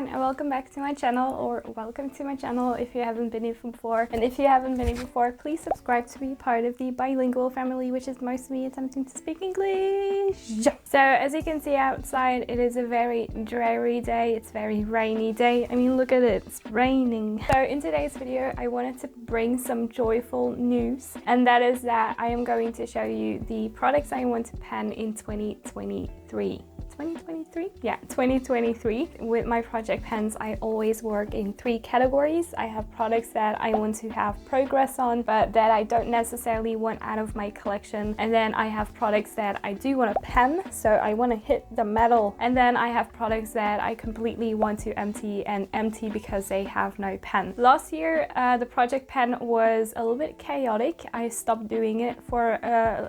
everyone, and welcome back to my channel, or welcome to my channel if you haven't been here before. And if you haven't been here before, please subscribe to be part of the bilingual family, which is mostly attempting to speak English. So as you can see outside, it is a very dreary day. It's a very rainy day. I mean, look at it, it's raining. So in today's video, I wanted to bring some joyful news, and that is that I am going to show you the products I want to pen in 2023. 2023? Yeah, 2023. With my project pens, I always work in 3 categories. I have products that I want to have progress on, but that I don't necessarily want out of my collection. And then I have products that I do want to pen, so I want to hit the metal. And then I have products that I completely want to empty because they have no pen. Last year, the project pen was a little bit chaotic. I stopped doing it for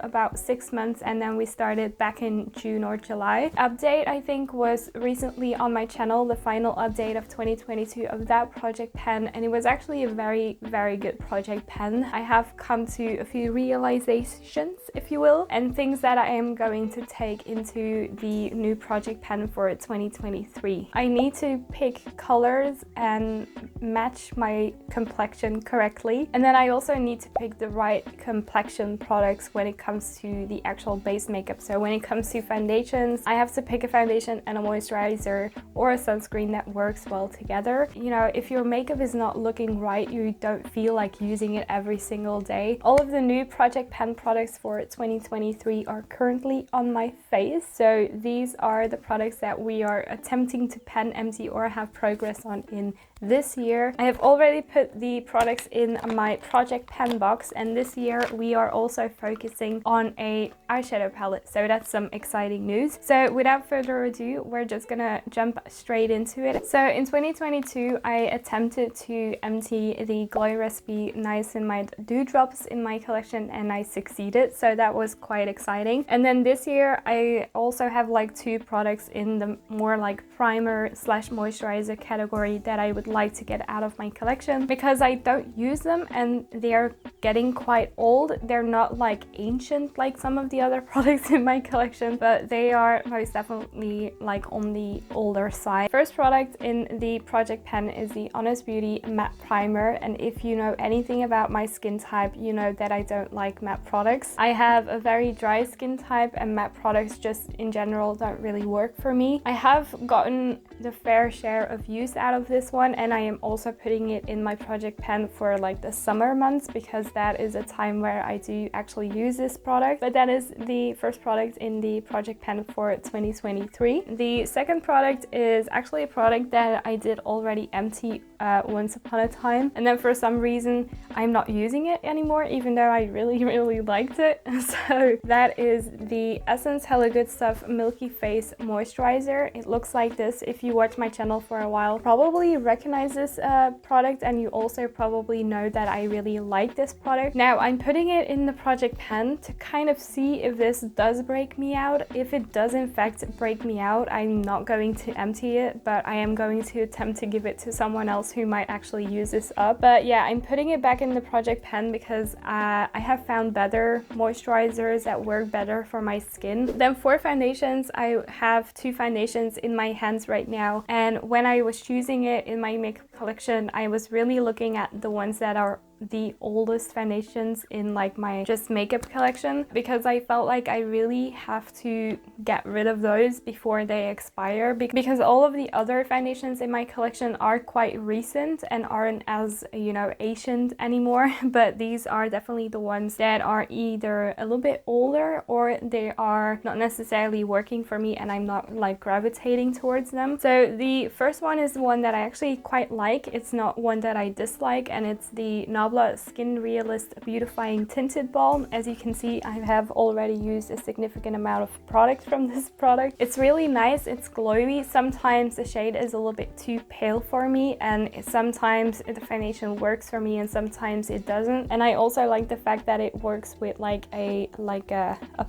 about 6 months, and then we started back in June or July. Update, I think, was recently on my channel, the final update of 2022 of that project pen, and it was actually a very good project pen. I have come to a few realizations, if you will, and things that I am going to take into the new project pen for 2023. I need to pick colors and match my complexion correctly, and then I also need to pick the right complexion products when it comes to the actual base makeup. So when it comes to foundations, I have to pick a foundation and a moisturizer or a sunscreen that works well together. You know, if your makeup is not looking right, you don't feel like using it every single day. All of the new project pen products for 2023 are currently on my face. So these are the products that we are attempting to pen empty or have progress on in this year. I have already put the products in my project pen box, and this year we are also focusing on a eyeshadow palette, so that's some exciting news. So without further ado, we're just gonna jump straight into it. So in 2022, I attempted to empty the Glow Recipe Niacinamide Dewdrops in my collection, and I succeeded, so that was quite exciting. And then this year I also have like 2 products in the more like primer slash moisturizer category that I would like to get out of my collection because I don't use them and they're getting quite old. They're not like ancient like some of the other products in my collection, but they are most definitely like on the older side. First product in the project pen is the Honest Beauty Matte Primer, and if you know anything about my skin type, you know that I don't like matte products. I have a very dry skin type, and matte products just in general don't really work for me. I have gotten the fair share of use out of this one, and I am also putting it in my project pen for like the summer months because that is a time where I do actually use this product. But that is the first product in the project pen for 2023. The second product is actually a product that I did already empty once upon a time, and then for some reason I'm not using it anymore, even though I really liked it. So that is the Essence Hella Good Stuff Milky Face Moisturizer. It looks like this. If you watch my channel for a while, probably recognize this product, and you also probably know that I really like this product. Now I'm putting it in the project pen to kind of see if this does break me out. If it does in fact break me out, I'm not going to empty it, but I am going to attempt to give it to someone else who might actually use this up. But yeah, I'm putting it back in the project pen because I have found better moisturizers that work better for my skin. Then for foundations, I have 2 foundations in my hands right now, and when I was choosing it in my makeup collection, I was really looking at the ones that are the oldest foundations in like my just makeup collection, because I felt like I really have to get rid of those before they expire, because all of the other foundations in my collection are quite recent and aren't as, you know, ancient anymore. But these are definitely the ones that are either a little bit older or they are not necessarily working for me and I'm not like gravitating towards them. So the first one is the one that I actually quite like. It's not one that I dislike, and it's the NABLA Skin Realist Beautifying Tinted Balm. As you can see, I have already used a significant amount of product from this product. It's really nice, it's glowy. Sometimes the shade is a little bit too pale for me, and sometimes the foundation works for me and sometimes it doesn't. And I also like the fact that it works with like a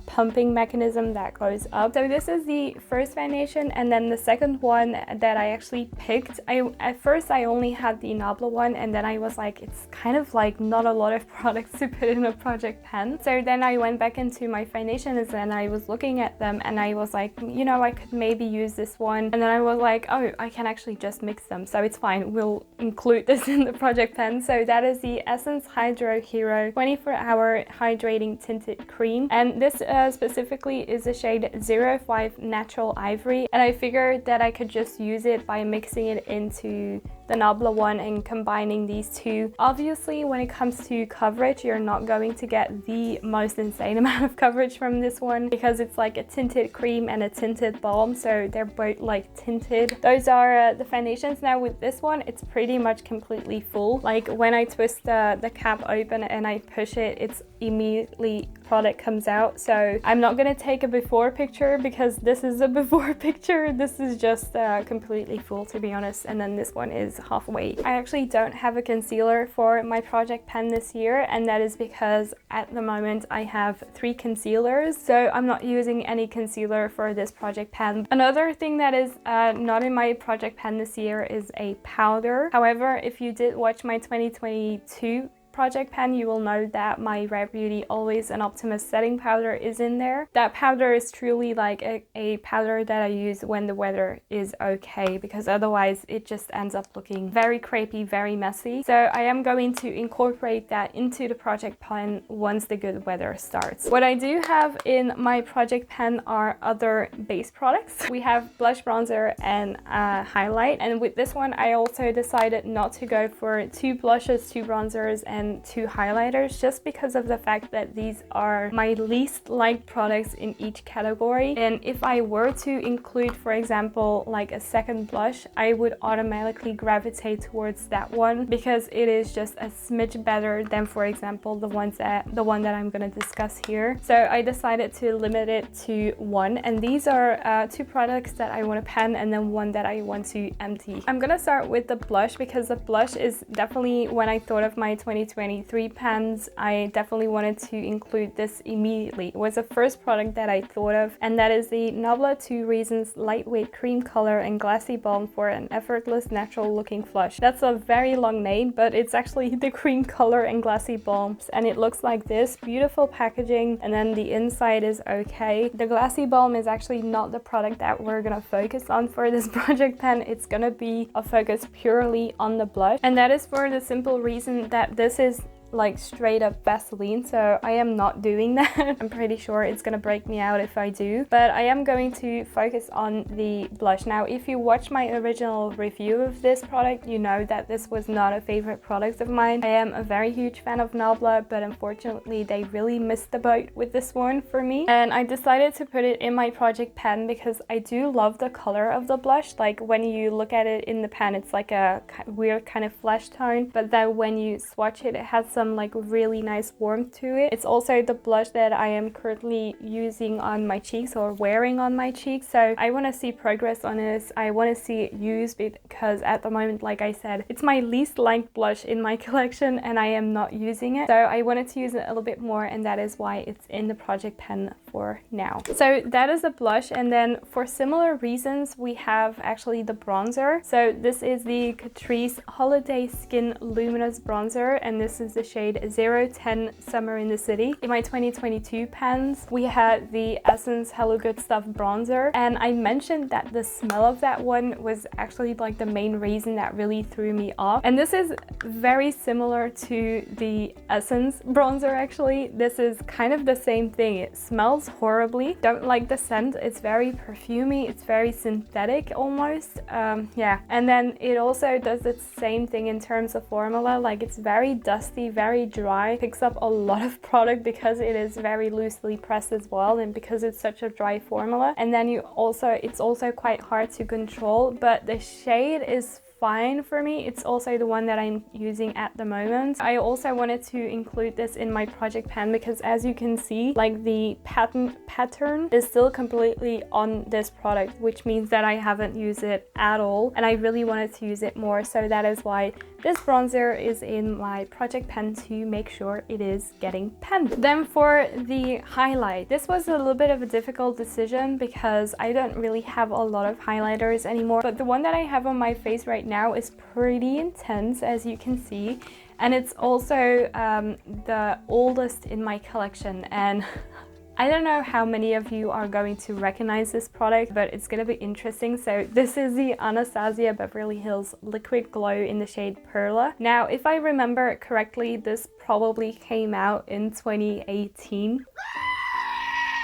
pumping mechanism that goes up. So this is the first foundation, and then the second one that I actually picked, at first I only had the NABLA one, and then I was like, it's kind of have like not a lot of products to put in a project pen. So then I went back into my foundations and I was looking at them and I was like, you know, I could maybe use this one. And then I was like, oh, I can actually just mix them, so it's fine, we'll include this in the project pen. So that is the Essence Hydro Hero 24-hour hydrating tinted cream, and this specifically is the shade 05 Natural Ivory, and I figured that I could just use it by mixing it into the NABLA one and combining these two. Obviously, when it comes to coverage, you're not going to get the most insane amount of coverage from this one because it's like a tinted cream and a tinted balm, so they're both like tinted. Those are the foundations. Now with this one, it's pretty much completely full. Like when I twist the cap open and I push it, it's immediately product comes out. So I'm not gonna take a before picture because this is a before picture. This is just completely full, to be honest, and then this one is halfway. I actually don't have a concealer for my project pen this year, and that is because at the moment I have 3 concealers, so I'm not using any concealer for this project pen. Another thing that is not in my project pen this year is a powder. However, if you did watch my 2022 project pen, you will know that my Rare Beauty Always an Optimist setting powder is in there. That powder is truly like a powder that I use when the weather is okay, because otherwise it just ends up looking very crepey, very messy. So I am going to incorporate that into the project pen once the good weather starts. What I do have in my project pen are other base products. We have blush, bronzer, and highlight, and with this one I also decided not to go for 2 blushes, 2 bronzers, and 2 highlighters, just because of the fact that these are my least liked products in each category. And if I were to include, for example, like a second blush, I would automatically gravitate towards that one because it is just a smidge better than, for example, the one that I'm going to discuss here. So I decided to limit it to 1, and these are 2 products that I want to pen and then 1 that I want to empty. I'm gonna start with the blush because the blush is definitely, when I thought of my 2023 pens, I definitely wanted to include this immediately. It was the first product that I thought of, and that is the NABLA 2 Reasons Lightweight Cream Color and Glassy Balm for an effortless, natural looking flush. That's a very long name, but it's actually the Cream Color and Glassy Balms, and it looks like this. Beautiful packaging, and then the inside is okay. The Glassy Balm is actually not the product that we're gonna focus on for this project pen. It's gonna be a focus purely on the blush, and that is for the simple reason that this is like straight up Vaseline, so I am not doing that. I'm pretty sure it's gonna break me out if I do, but I am going to focus on the blush. Now, if you watch my original review of this product, you know that this was not a favorite product of mine. I am a very huge fan of NABLA, but unfortunately they really missed the boat with this one for me, and I decided to put it in my project pen because I do love the color of the blush. Like when you look at it in the pen, it's like a weird kind of flesh tone, but then when you swatch it, it has some like really nice warmth to it. It's also the blush that I am currently using on my cheeks or wearing on my cheeks, so I want to see progress on this. I want to see it used because at the moment, like I said, it's my least liked blush in my collection and I am not using it, so I wanted to use it a little bit more, and that is why it's in the project pen for now. So that is a blush, and then for similar reasons we have actually the bronzer. So this is the Catrice Holiday Skin Luminous Bronzer, and this is the shade 010 Summer in the City. In my 2022 pens, we had the Essence Hello Good Stuff bronzer, and I mentioned that the smell of that one was actually like the main reason that really threw me off. And this is very similar to the Essence bronzer actually. This is kind of the same thing. It smells horribly. Don't like the scent. It's very perfumey. It's very synthetic almost. Yeah. And then it also does the same thing in terms of formula. Like it's very dusty, very dry, picks up a lot of product because it is very loosely pressed as well, and because it's such a dry formula. And then it's also quite hard to control, but the shade is fine for me. It's also the one that I'm using at the moment. I also wanted to include this in my project pen because, as you can see, like the pattern is still completely on this product, which means that I haven't used it at all, and I really wanted to use it more, so that is why this bronzer is in my project pen to make sure it is getting penned. Then for the highlight, this was a little bit of a difficult decision because I don't really have a lot of highlighters anymore, but the one that I have on my face right now is pretty intense, as you can see, and it's also the oldest in my collection, and I don't know how many of you are going to recognize this product, but it's gonna be interesting. So this is the Anastasia Beverly Hills Liquid Glow in the shade Perla. Now, if I remember correctly, this probably came out in 2018.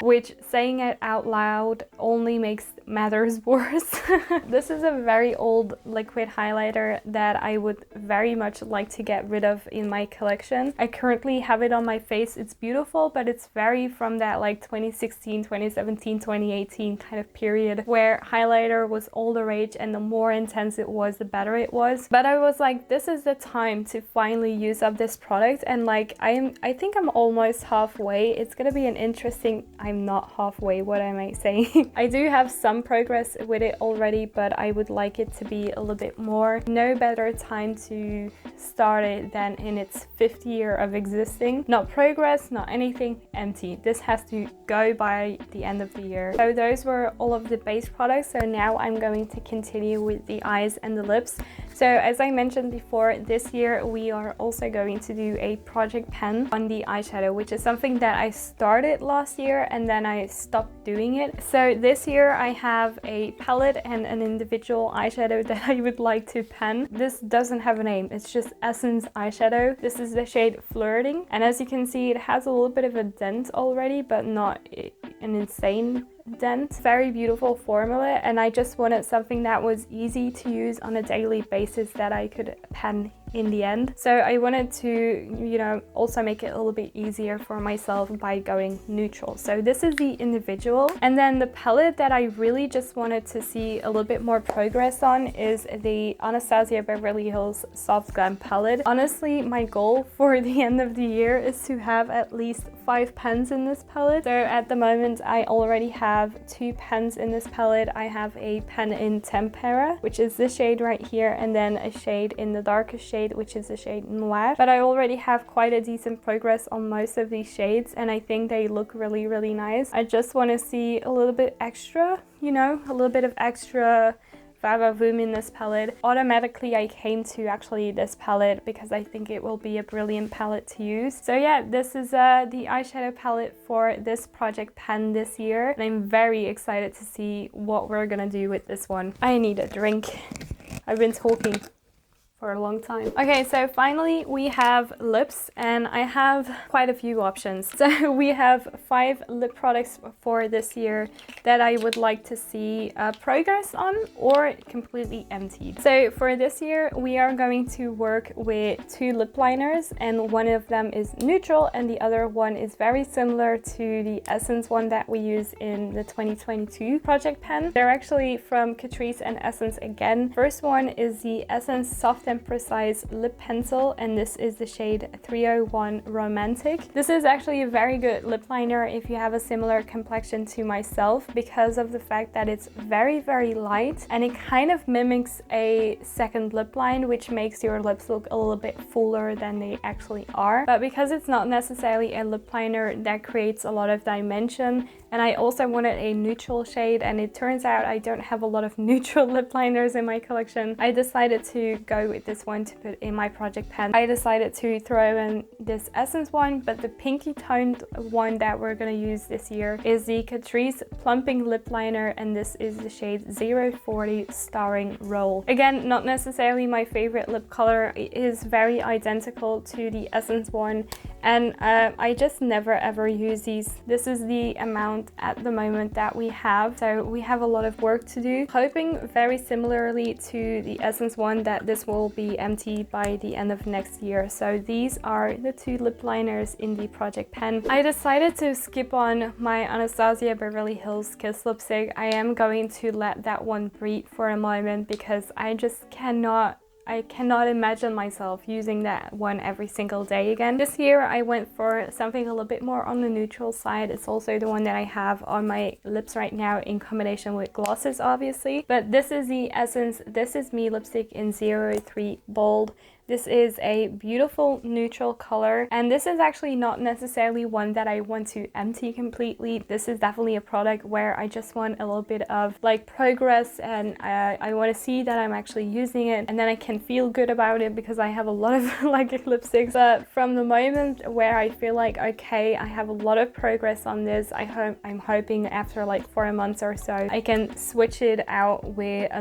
Which, saying it out loud, only makes matters worse. This is a very old liquid highlighter that I would very much like to get rid of in my collection. I currently have it on my face. It's beautiful, but it's very from that like 2016, 2017, 2018 kind of period where highlighter was all the rage, and the more intense it was, the better it was. But I was like, this is the time to finally use up this product, and like I think I'm almost halfway. It's gonna be an interesting, I'm not halfway, what am I saying? I do have some progress with it already, but I would like it to be a little bit more. No better time to start it than in its 5th year of existing. Not progress, not anything, empty. This has to go by the end of the year. So those were all of the base products. So now I'm going to continue with the eyes and the lips. So as I mentioned before, this year we are also going to do a project pen on the eyeshadow, which is something that I started last year and then I stopped doing it. So this year I have a palette and an individual eyeshadow that I would like to pen. This doesn't have a name, it's just Essence eyeshadow. This is the shade Flirting, and as you can see, it has a little bit of a dent already, but not an insane dent. Very beautiful formula, and I just wanted something that was easy to use on a daily basis that I could pen in the end. So I wanted to, you know, also make it a little bit easier for myself by going neutral. So this is the individual, and then the palette that I really just wanted to see a little bit more progress on is the Anastasia Beverly Hills Soft Glam palette. Honestly, my goal for the end of the year is to have at least 5 pens in this palette. So at the moment I already have 2 pens in this palette. I have a pen in Tempera, which is this shade right here, and then a shade in the darkest shade, which is the shade Noir. But I already have quite a decent progress on most of these shades, and I think they look really, really nice. I just want to see a little bit extra, you know, a little bit of extra va-va-voom in this palette. Automatically I came to actually this palette because I think it will be a brilliant palette to use. So yeah, this is the eyeshadow palette for this project pen this year, and I'm very excited to see what we're gonna do with this one. I need a drink. I've been talking for a long time. Okay, so finally we have lips, and I have quite a few options. So we have 5 lip products for this year that I would like to see progress on or completely emptied. So for this year we are going to work with 2 lip liners, and one of them is neutral and the other one is very similar to the Essence one that we use in the 2022 project pen. They're actually from Catrice and Essence again. First one is the Essence Soft and Precise Lip Pencil, and this is the shade 301 Romantic. This is actually a very good lip liner if you have a similar complexion to myself, because of the fact that it's very, very light and it kind of mimics a second lip line, which makes your lips look a little bit fuller than they actually are. But because it's not necessarily a lip liner, that creates a lot of dimension. And I also wanted a neutral shade, and it turns out I don't have a lot of neutral lip liners in my collection. I decided to go with this one to put in my project pen. I decided to throw in this Essence one, but the pinky toned one that we're gonna use this year is the Catrice Plumping Lip Liner, and this is the shade 040 Starring Roll. Again, not necessarily my favorite lip color. It is very identical to the Essence one, and I just never ever use these. This is the amount at the moment that we have, so we have a lot of work to do. Hoping very similarly to the Essence one that this will be empty by the end of next year. So these are the 2 lip liners in the project pen. I decided to skip on my Anastasia Beverly Hills Kiss lipstick. I am going to let that one breathe for a moment because I just cannot imagine myself using that one every single day again. This year I went for something a little bit more on the neutral side. It's also the one that I have on my lips right now in combination with glosses, obviously. But this is the Essence This Is Me lipstick in 03 Bold. This is a beautiful neutral color, and this is actually not necessarily one that I want to empty completely. This is definitely a product where I just want a little bit of like progress, and I want to see that I'm actually using it, and then I can feel good about it because I have a lot of like lipsticks. But from the moment where I feel like, okay, I have a lot of progress on this, I'm hoping after like 4 months or so I can switch it out with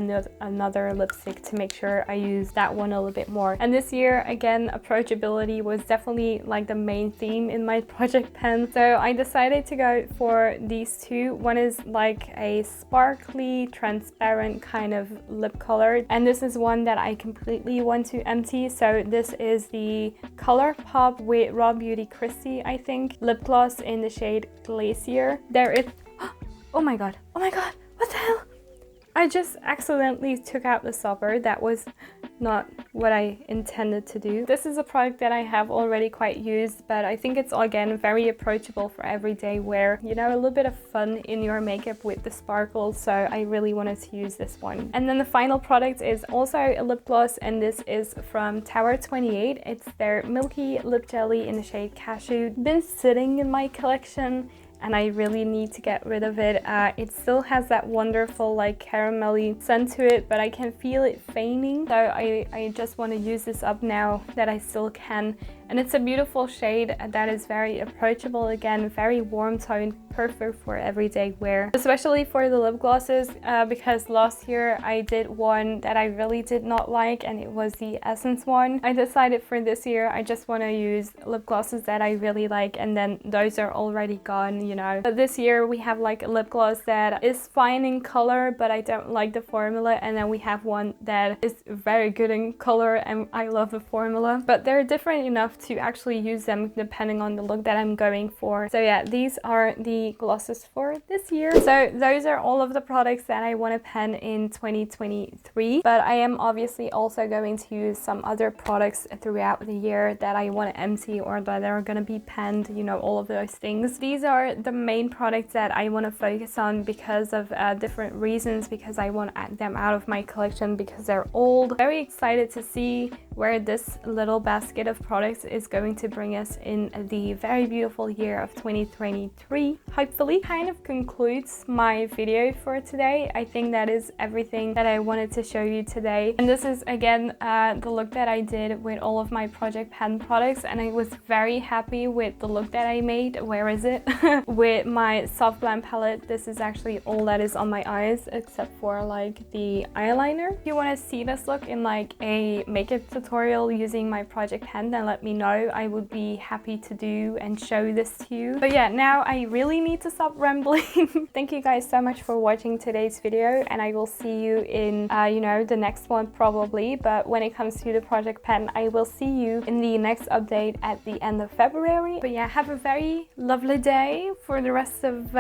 another lipstick to make sure I use that one a little bit more. And this year again, approachability was definitely like the main theme in my project pen, so I decided to go for these two. One is like a sparkly transparent kind of lip color, and this is one that I completely want to empty. So this is the Colourpop with Rawbeautykristi, I think, lip gloss in the shade Glacier. There it oh my god, what the hell, I just accidentally took out the stopper. That was not what I intended to do. This is a product that I have already quite used, but I think it's again very approachable for everyday wear, you know, a little bit of fun in your makeup with the sparkles, so I really wanted to use this one. And then the final product is also a lip gloss, and this is from Tower 28. It's their Milky Lip Jelly in the shade Cashew. Been sitting in my collection and I really need to get rid of it. It still has that wonderful like caramelly scent to it, but I can feel it fading, so I just want to use this up now that I still can. And it's a beautiful shade that is very approachable, again, very warm toned, perfect for everyday wear, especially for the lip glosses, because last year I did one that I really did not like, and it was the Essence one. I decided for this year I just want to use lip glosses that I really like, and then those are already gone, you know. But this year we have like a lip gloss that is fine in color, but I don't like the formula, and then we have one that is very good in color and I love the formula, but they're different enough to actually use them depending on the look that I'm going for. So yeah, these are the glosses for this year. So those are all of the products that I want to pen in 2023, but I am obviously also going to use some other products throughout the year that I want to empty or that are going to be penned, you know, all of those things. These are the main products that I want to focus on because of different reasons, because I want them out of my collection because they're old. Very excited to see where this little basket of products is going to bring us in the very beautiful year of 2023. Hopefully kind of concludes my video for today. I think that is everything that I wanted to show you today, and this is again the look that I did with all of my project pen products, and I was very happy with the look that I made. Where is it? With my soft glam palette. This is actually all that is on my eyes except for like the eyeliner. If you want to see this look in like a makeup tutorial using my project pen, then let me know. I would be happy to do and show this to you. But yeah, now I really need to stop rambling. Thank you guys so much for watching today's video, and I will see you in you know, the next one probably. But when it comes to the project pen, I will see you in the next update at the end of February. But yeah, have a very lovely day for the rest of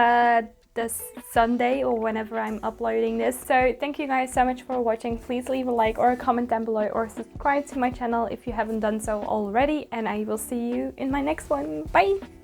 this Sunday or whenever I'm uploading this. So thank you guys so much for watching. Please leave a like or a comment down below, or subscribe to my channel if you haven't done so already, and I will see you in my next one. Bye!